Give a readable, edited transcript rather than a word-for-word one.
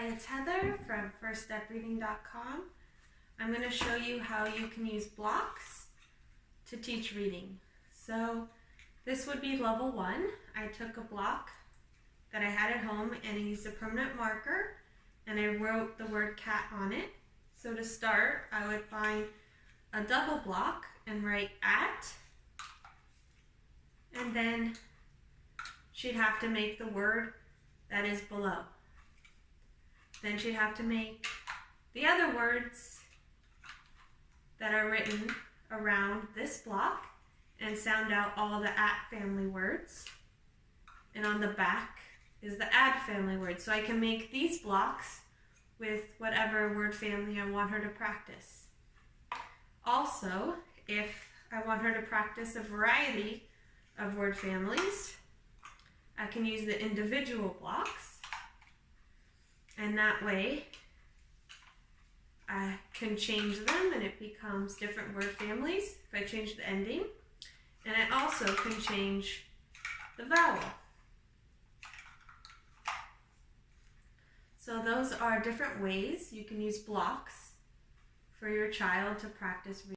Hi, it's Heather from firststepreading.com. I'm going to show you how you can use blocks to teach reading. So this would be level 1. I took a block that I had at home and I used a permanent marker and I wrote the word cat on it. So to start, I would find a double block and write at, and then she'd have to make the word that is below. Then she'd have to make the other words that are written around this block and sound out all the at family words. And on the back is the add family words. So I can make these blocks with whatever word family I want her to practice. Also, if I want her to practice a variety of word families, I can use the individual blocks. And that way, I can change them and it becomes different word families if I change the ending. And I also can change the vowel. So those are different ways you can use blocks for your child to practice reading.